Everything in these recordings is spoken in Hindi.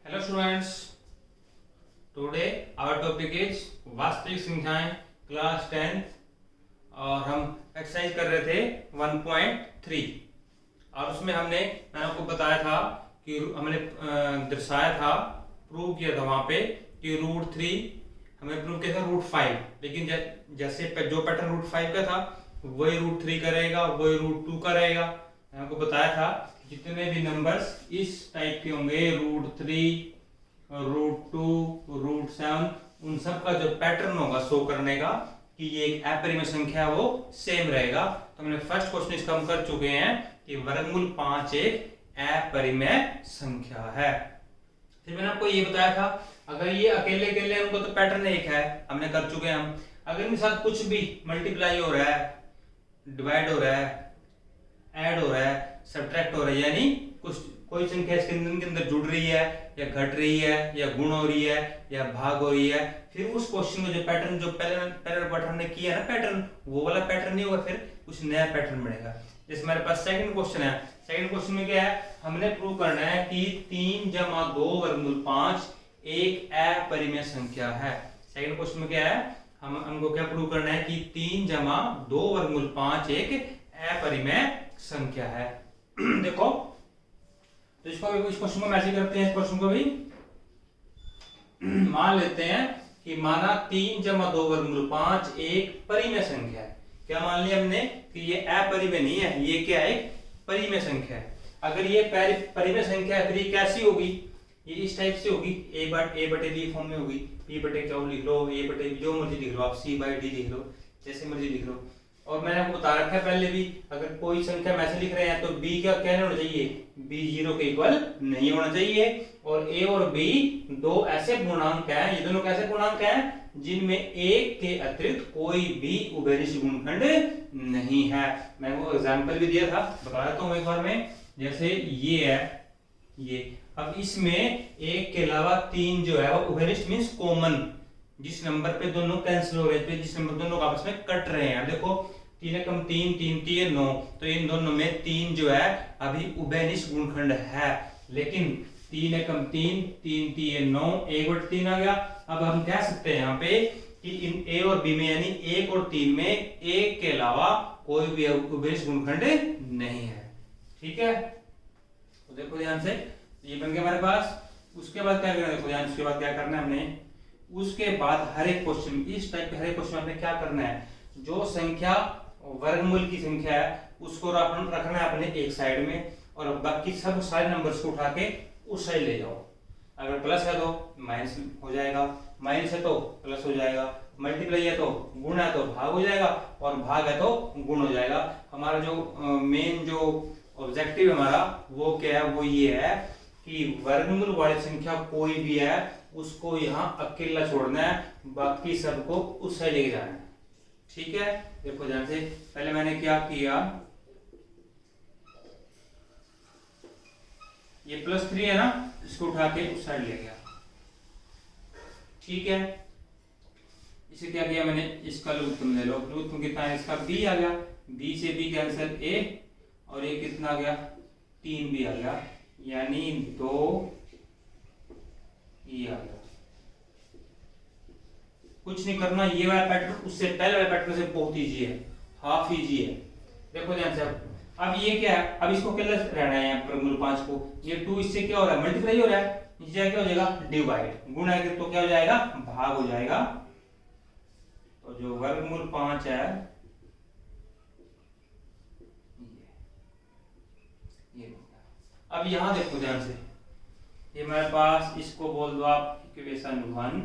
Hello students, today our topic is वास्तविक संख्याएं क्लास 10 और हम एक्सरसाइज कर रहे थे 1.3 और उसमें मैंने आपको बताया था कि हमने दर्शाया था, प्रूव किया था वहां पे कि √3 हमें प्रूव किया था √5, लेकिन जैसे जो पैटर्न √5 का था वही √3 का रहेगा, वही √2 का रहेगा। मैंने आपको बताया था जितने भी नंबर्स इस टाइप के होंगे √3, √2, √7, उन सब का जो पैटर्न होगा शो करने का कि ये एक अपरिमेय संख्या है वो सेम रहेगा। तो हमने फर्स्ट क्वेश्चन इसका हम कर चुके हैं कि वर्गमूल 5 एक अपरिमेय संख्या है। फिर मैंने आपको ये बताया था अगर ये अकेले अकेले हैं उनको तो पैटर्न एक है, हमने कर चुके हैं हम। अगर इनके साथ कुछ भी मल्टीप्लाई हो रहा है, डिवाइड हो रहा है, ऐड हो रहा है, सब्ट्रैक्ट हो रहा है, यानी कुछ कोई संख्या इसके अंदर जुड़ रही है या घट रही है या गुण हो रही है या भाग हो रही है, फिर उस क्वेश्चन में जो पैटर्न जो पहले पैटर्न ने किया ना पैटर्न, वो वाला पैटर्न नहीं होगा, फिर कुछ नया पैटर्न बनेगा। जैसे हमारे पास सेकंड क्वेश्चन है। सेकंड क्वेश्चन में क्या है, हमने प्रूव करना है कि 3 जमा 2 वर्गमूल 5 एक अपरिमेय संख्या है। सेकंड क्वेश्चन में क्या है, हमको क्या प्रूव करना है कि 3 जमा 2 वर्गमूल 5 एक अपरिमेय संख्या है। देखो तो इसको इस क्वेश्चन को मैच करते हैं, इस क्वेश्चन को भी मान लेते हैं कि माना 3 जमा 2 वर्गमूल 5 एक परिमेय संख्या है। क्या मान लिया हमने कि ये अपरिमेय नहीं है, ये क्या है, एक परिमेय संख्या है। अगर ये परिमेय संख्या है फिर ये कैसी होगी, ये इस टाइप से होगी, a बटे b फॉर्म में होगी, p बटे q लिख लो, a बटे b जो मर्जी लिख लो आप, c बाई d लिख लो, जैसे मर्जी लिख लो। और मैंने आपको बता रखा है पहले भी, अगर कोई संख्या में ऐसे लिख रहे हैं तो b का क्या नहीं होना चाहिए, b 0 के इक्वल नहीं होना चाहिए। और a और b दो ऐसे पूर्णांक हैं, ये दोनों कैसे पूर्णांक हैं जिनमें एक के अतिरिक्त कोई भी उभयनिष्ठ गुणनखंड नहीं है। मैं वो एग्जांपल भी दिया था, बता देता हूं एक बार में। जैसे ये है, ये अब इसमें एक के अलावा 3 जो है वो उभयनिष्ठ मींस कॉमन, जिस नंबर पे दोनों कैंसिल हो रहे हैं, जिस नंबर दोनों आपस में कट रहे हैं। देखो 3 एकम 3, 3 3 9, तो इन दोनों में 3 जो है अभी उभयनिष्ठ गुणनखंड है, लेकिन 3 एकम 3, 3 3 9, 1/3 आ गया। अब हम कह सकते हैं यहाँ पे कि इन a और b में यानी 1 और 3 में एक के अलावा कोई भी उभयनिष्ठ गुणनखंड नहीं है। ठीक है, तो देखो ध्यान से, ये बन गया हमारे पास। उसके बाद क्या करना है, देखो ध्यान, उसके बाद क्या करना है हमने, उसके बाद हर एक क्वेश्चन, इस टाइप के हर एक क्वेश्चन में आपने क्या करना है, जो संख्या वर्गमूल की संख्या है उसको रखना है अपने एक साइड में, और बाकी सब सारे नंबर्स को उठा के उस साइड ले जाओ। अगर प्लस है तो माइनस हो जाएगा, माइनस है तो प्लस हो जाएगा, मल्टीप्लाई है तो गुण है तो भाग हो जाएगा, और भाग है तो गुण हो जाएगा। हमारा जो मेन जो ऑब्जेक्टिव हमारा वो क्या है, वो ये है कि वर्गमूल वाली संख्या कोई भी है उसको यहाँ अकेला छोड़ना है, बाकी सबको उस साइड लेके जाना है। ठीक है, देखो ध्यान से, पहले मैंने क्या किया, ये +3 है ना, इसको उठा के उस साइड ले गया। ठीक है, इसे क्या किया मैंने, इसका लघुत्तम ले लो, लघुत्तम कितना है इसका, b आ गया, b से b कैंसिल a, और ये कितना आ गया, 3b आ गया, यानी 2e आ गया। कुछ नहीं करना, ये वाला पैटर्न उससे पहले वाले पैटर्न से बहुत इजी है, हाफ इजी है। देखो ध्यान से, अब ये क्या है, अब इसको क्या रहना है यहाँ पर वर्गमूल 5 को, ये 2 इससे क्या हो रहा है, मल्टीप्लाई हो रहा है, नीचे क्या हो जाएगा, डिवाइड, गुणा है तो क्या हो जाएगा, भाग हो जाएगा। तो जो वर्गमूल 5 है ये। अब यहां देखो ध्यान से, ये मेरे पास, इसको बोल दो आप इक्वेशन 1,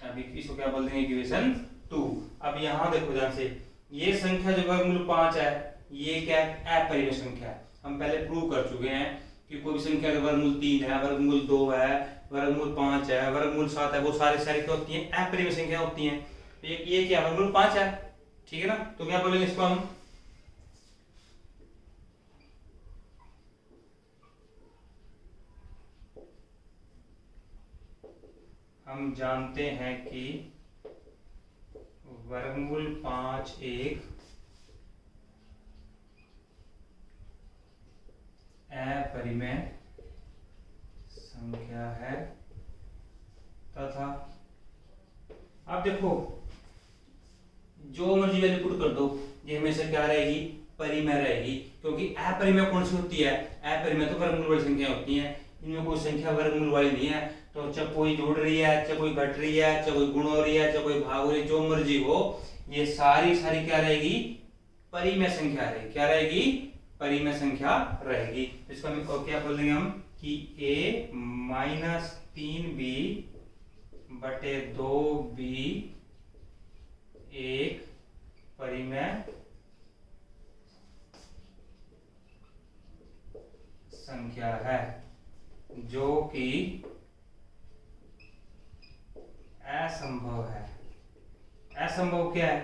अभी इसको क्या बोल देंगे, इक्वेशन 2। अब यहां देखो ध्यान से, ये संख्या जो वर्गमूल 5 है ये क्या है, अपरिमेय संख्या है। हम पहले प्रूव कर चुके हैं कि कोई भी संख्या का वर्गमूल 3 है, वर्गमूल 2 है, वर्गमूल 5 है, वर्गमूल 7 है, वो सारे सारे क्या होती हैं, अपरिमेय संख्या होती हैं। तो ये क्या वर्गमूल 5 है, ठीक है ना, तो क्या बोलेंगे इसको हम जानते हैं कि वर्गमूल 5 एक अपरिमेय संख्या है तथा आप देखो जो मर्जी वैल्यू पुट कर दो ये हमेशा क्या रहेगी, परिमेय रहेगी, क्योंकि अपरिमेय कौन सी होती है, अपरिमेय तो वर्गमूल वाली संख्या होती है, इनमें कोई संख्या वर्गमूल वाली नहीं है। तो चाहे कोई जुड़ रही है, चाहे कोई घट रही है, चाहे कोई गुण हो रही है, चाहे कोई भाग हो रही है, जो मर्जी हो, ये सारी सारी क्या रहेगी, परिमेय संख्या रहेगी। क्या रहेगी, परिमेय संख्या रहेगी। इसको हम क्या बोल देंगे हम कि a माइनस 3b बटे 2b एक परिमेय संख्या है जो कि असंभव है। असंभव क्या है,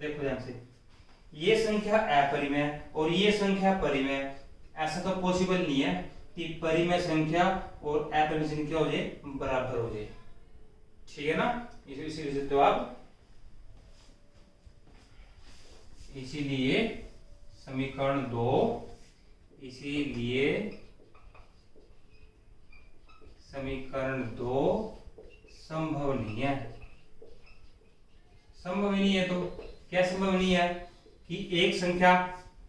देखो ध्यान से, ये संख्या अपरिमेय और ये संख्या परिमेय, ऐसा तो पॉसिबल नहीं है कि परिमेय संख्या और अपरिमेय संख्या हो जाए, बराबर हो जाए, ठीक है ना। इसीलिए तो आप इसीलिए समीकरण 2 संभव नहीं है। संभव ही नहीं है, तो क्या संभव नहीं है कि एक संख्या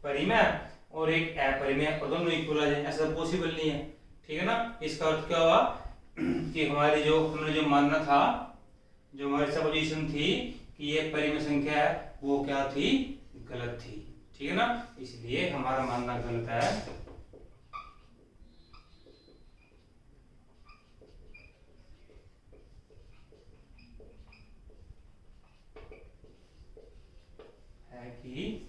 परिमेय और एक अपरिमेय और दोनों इक्वल आ जाए, ऐसा पॉसिबल नहीं है, ठीक है ना। इसका अर्थ क्या हुआ कि हमारी हमने जो मानना था, जो हमारी सपोजिशन थी कि ये परिमेय संख्या है, वो क्या थी, गलत थी, ठीक है ना। इसलिए हमारा मानना गलत है कि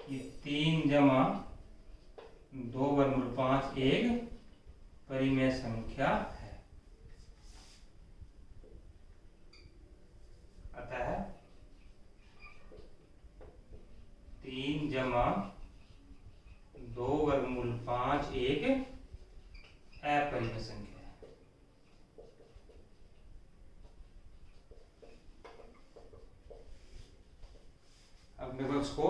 ये 3 जमा 2 वर्गमूल 5 एक परिमेय संख्या है। अतः 3 जमा 2 वर्गमूल 5 एक अपरिमेय संख्या है। अब मैं इसको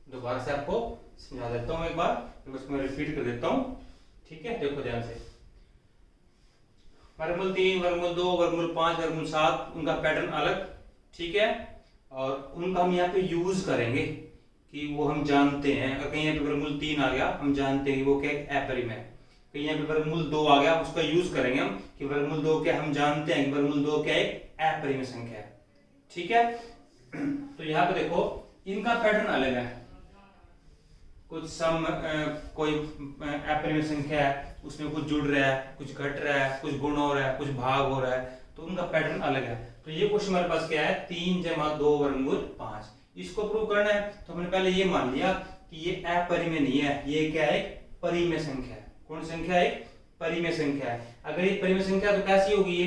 दोबारा से आपको समझा देता हूं, एक बार इसको मैं रिपीट कर देता हूं, ठीक है। देखो ध्यान से, वर्गमूल 3, वर्गमूल 2, वर्गमूल 5, वर्गमूल 7, उनका पैटर्न अलग, ठीक है, और उनका हम यहाँ पे यूज करेंगे कि वो हम जानते हैं। अगर कहीं यहाँ पे वर्गमूल 3 आ गया, हम जानते हैं कि वो क्या है, अपरिमेय। कहीं यहाँ पे वर्गमूल 2 आ गया, उसका यूज करेंगे हम कि वर्गमूल 2 क्या, हम जानते हैं कि वर्गमूल 2 क्या एक अपरिमेय संख्या है, ठीक है। तो यहाँ पे देखो इनका पैटर्न अलग है, कुछ कोई अपरिमेय संख्या है, उसमें कुछ जुड़ रहा है, कुछ घट रहा है, कुछ गुण हो रहा है, कुछ भाग हो रहा है, तो उनका पैटर्न अलग है। तो ये क्वेश्चन हमारे पास क्या है, 3 जमा 2 वर्गमूल 5, इसको प्रूव करना है। तो हमने पहले ये मान लिया कि ये अपरिमेय नहीं है, ये क्या है, परिमेय संख्या है। कौन संख्या है, परिमेय संख्या है। अगर ये परिमेय संख्या तो कैसी होगी,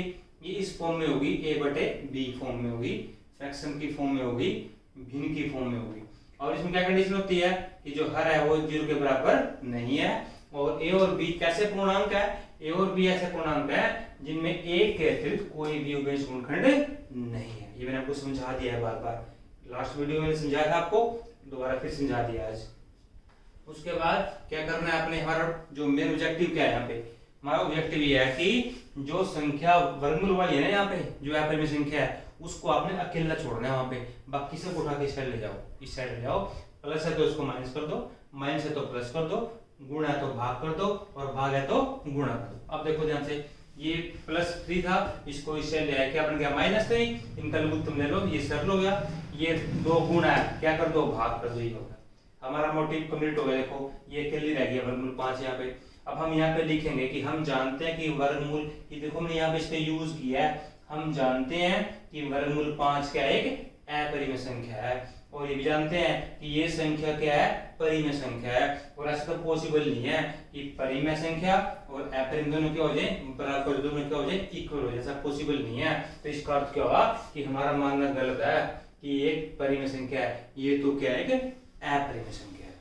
ये इस फॉर्म में होगी, a बटे b फॉर्म में होगी, फ्रैक्शन की फॉर्म में होगी, भिन्न की फॉर्म में होगी। और इसमें क्या कंडीशन होती है कि जो हर है वो 0 के बराबर नहीं है, और a और b कैसे पूर्णांक है, a और b ऐसे पूर्णांक है जिनमें एक के अतिरिक्त कोई भी अवयव गुणनखंड नहीं है। ये मैंने आपको समझा दिया है बार बार, लास्ट वीडियो में समझाया था आपको, दोबारा फिर समझा दिया आज। उसके बाद क्या करना है आपने, हमारा जो मेन ऑब्जेक्टिव क्या है यहाँ पे, हमारा ऑब्जेक्टिव ये है कि जो संख्या वर्गमूल वाली है ना यहाँ पे, जो अपरिमेय संख्या है, उसको आपने अकेला छोड़ना है वहां पे, बाकी सब उठा के इस साइड ले जाओ, इस साइड ले जाओ। प्लस है तो इसको माइनस कर दो, माइनस है तो प्लस कर दो, गुण है तो भाग कर दो, और भाग है तो गुणा कर दो। अब देखो ध्यान से, ये +3 था, इसको इस साइड ले आए, क्या बन गया, -3, इनका लघुत्तम ले लो, ये सरल हो गया। ये 2 गुणा है, क्या कर दो, भाग कर दो, ये होगा हमारा मोटिव कंप्लीट हो गया। देखो ये अकेली रह गया वर्गमूल 5 यहाँ पे। अब हम यहाँ पे लिखेंगे कि हम जानते हैं कि वर्गमूल, ये देखो हमने यहाँ पे इसका यूज किया है, हम जानते हैं कि वर्गमूल 5 क्या एक अपरिमेय संख्या है, और ये भी जानते हैं कि ये संख्या क्या है, परिमेय संख्या है। और ऐसा तो पॉसिबल नहीं है कि परिमेय संख्या और अपरिमेय दोनों क्या हो जाए, बराबर, दोनों क्या हो जाए, इक्वल हो जाए, ऐसा पॉसिबल नहीं है। तो इसका अर्थ क्या होगा कि हमारा मानना गलत है कि एक परिमेय संख्या है, ये तो क्या है, अपरिमेय संख्या है,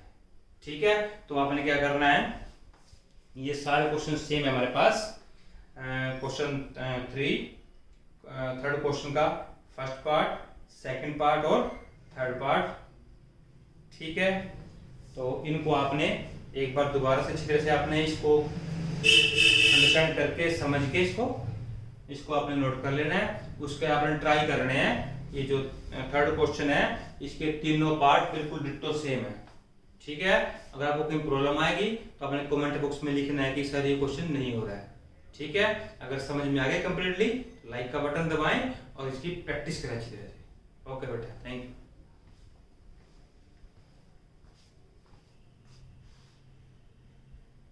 ठीक है। तो आपने क्या करना है, ये सारे क्वेश्चन सेम है हमारे पास। क्वेश्चन 3, थर्ड क्वेश्चन का फर्स्ट पार्ट सेकंड पार्ट और थर्ड पार्ट। ठीक है, तो इनको आपने एक बार दोबारा से अच्छी तरह से आपने इसको अंडरस्टैंड करके समझ के इसको आपने नोट कर लेना है। उसके आपने ट्राई करने हैं। ये जो थर्ड क्वेश्चन है इसके तीनों पार्ट बिल्कुल डिट्टो सेम है। ठीक है, अगर आपको कोई प्रॉब्लम आएगी तो अपने कमेंट बॉक्स में लिखना है कि सर ये क्वेश्चन नहीं हो रहा है। ठीक है, अगर समझ में आ गया कंप्लीटली, लाइक का बटन दबाएं और इसकी प्रैक्टिस करें अच्छी तरह से। ओके बेटा, थैंक यू।